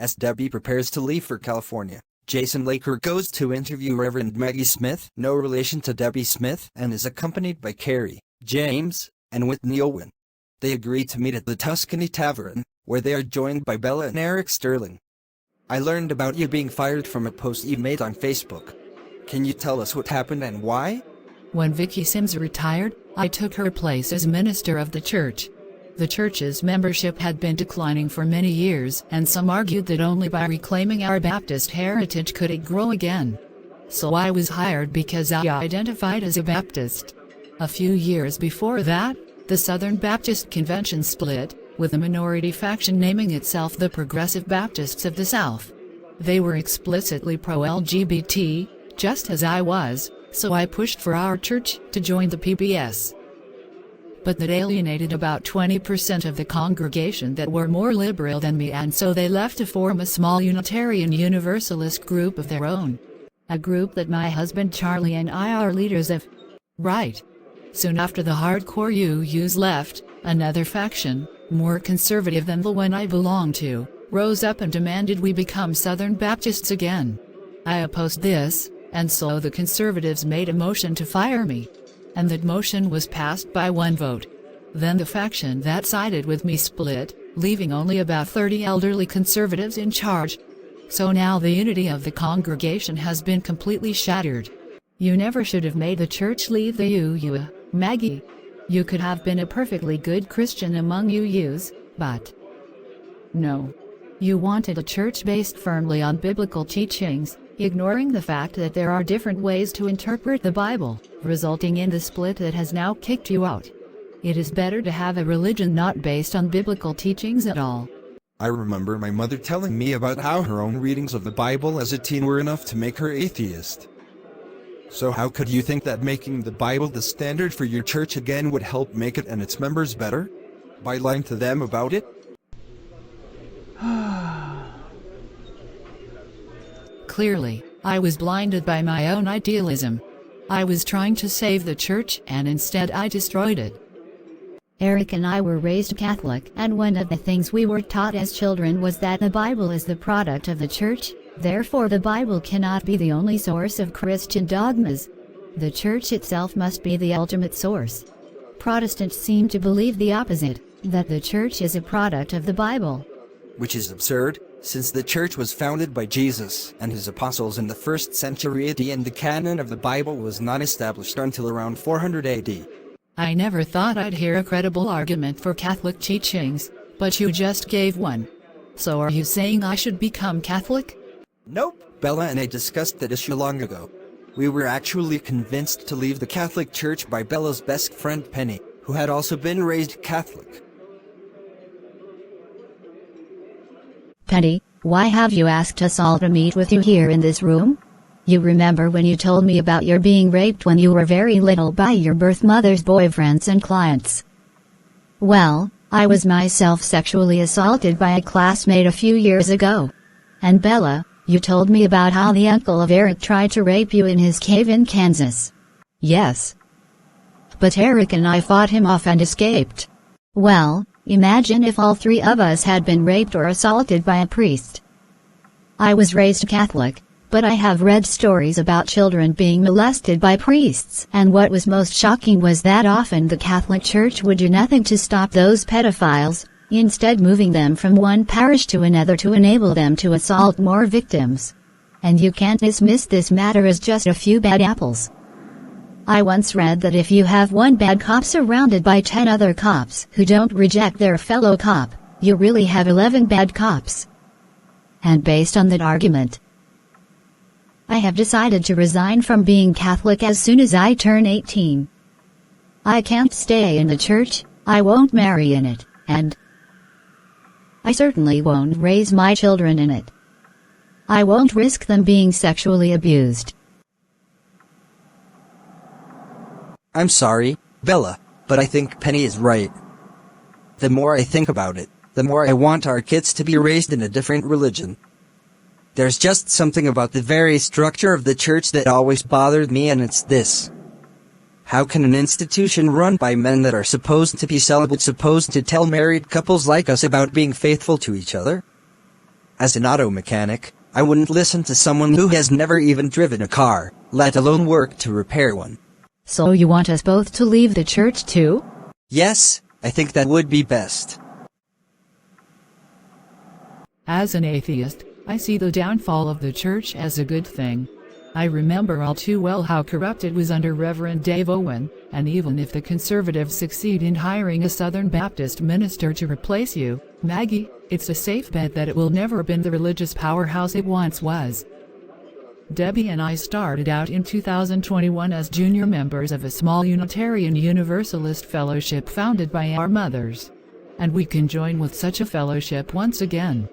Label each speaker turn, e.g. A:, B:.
A: As Debbie prepares to leave for California, Jason Laker goes to interview Reverend Maggie Smith, no relation to Debbie Smith, and is accompanied by Carrie, James, and Whitney Owen. They agree to meet at the Tuscany Tavern, where they are joined by Bella and Eric Sterling. I learned about you being fired from a post you made on Facebook. Can you tell us what happened and why?
B: When Vicky Sims retired, I took her place as minister of the church. The church's membership had been declining for many years, and some argued that only by reclaiming our Baptist heritage could it grow again. So I was hired because I identified as a Baptist. A few years before that, the Southern Baptist Convention split, with a minority faction naming itself the Progressive Baptists of the South. They were explicitly pro-LGBT, just as I was, so I pushed for our church to join the PBS. But that alienated about 20% of the congregation that were more liberal than me, and so they left to form a small Unitarian Universalist group of their own. A group that my husband Charlie and I are leaders of. Right. Soon after the hardcore UUs left, another faction, more conservative than the one I belonged to, rose up and demanded we become Southern Baptists again. I opposed this, and so the conservatives made a motion to fire me. And that motion was passed by one vote. Then the faction that sided with me split, leaving only about 30 elderly conservatives in charge. So now the unity of the congregation has been completely shattered. You never should have made the church leave the UU, Maggie. You could have been a perfectly good Christian among UUs, but no. You wanted a church based firmly on biblical teachings, ignoring the fact that there are different ways to interpret the Bible, resulting in the split that has now kicked you out. It is better to have a religion not based on biblical teachings at all.
A: I remember my mother telling me about how her own readings of the Bible as a teen were enough to make her atheist. So how could you think that making the Bible the standard for your church again would help make it and its members better? By lying to them about it?
B: Clearly, I was blinded by my own idealism. I was trying to save the church, and instead I destroyed it.
C: Eric and I were raised Catholic, and one of the things we were taught as children was that the Bible is the product of the church, therefore the Bible cannot be the only source of Christian dogmas. The church itself must be the ultimate source. Protestants seem to believe the opposite, that the church is a product of the Bible.
A: Which is absurd, since the church was founded by Jesus and his apostles in the 1st century AD and the canon of the Bible was not established until around 400 AD.
B: I never thought I'd hear a credible argument for Catholic teachings, but you just gave one. So are you saying I should become Catholic?
A: Nope. Bella and I discussed that issue long ago. We were actually convinced to leave the Catholic Church by Bella's best friend Penny, who had also been raised Catholic.
C: Penny, why have you asked us all to meet with you here in this room? You remember when you told me about your being raped when you were very little by your birth mother's boyfriends and clients? Well, I was myself sexually assaulted by a classmate a few years ago. And Bella, you told me about how the uncle of Eric tried to rape you in his cave in Kansas. Yes. But Eric and I fought him off and escaped. Well, imagine if all three of us had been raped or assaulted by a priest. I was raised Catholic, but I have read stories about children being molested by priests, and what was most shocking was that often the Catholic Church would do nothing to stop those pedophiles, instead moving them from one parish to another to enable them to assault more victims. And you can't dismiss this matter as just a few bad apples. I once read that if you have one bad cop surrounded by 10 other cops who don't reject their fellow cop, you really have 11 bad cops. And based on that argument, I have decided to resign from being Catholic as soon as I turn 18. I can't stay in the church, I won't marry in it, and I certainly won't raise my children in it. I won't risk them being sexually abused.
A: I'm sorry, Bella, but I think Penny is right. The more I think about it, the more I want our kids to be raised in a different religion. There's just something about the very structure of the church that always bothered me, and it's this. How can an institution run by men that are supposed to be celibate supposed to tell married couples like us about being faithful to each other? As an auto mechanic, I wouldn't listen to someone who has never even driven a car, let alone work to repair one.
C: So you want us both to leave the church too?
A: Yes, I think that would be best.
B: As an atheist, I see the downfall of the church as a good thing. I remember all too well how corrupt it was under Reverend Dave Owen, and even if the conservatives succeed in hiring a Southern Baptist minister to replace you, Maggie, it's a safe bet that it will never be the religious powerhouse it once was. Debbie and I started out in 2021 as junior members of a small Unitarian Universalist fellowship founded by our mothers. And we can join with such a fellowship once again.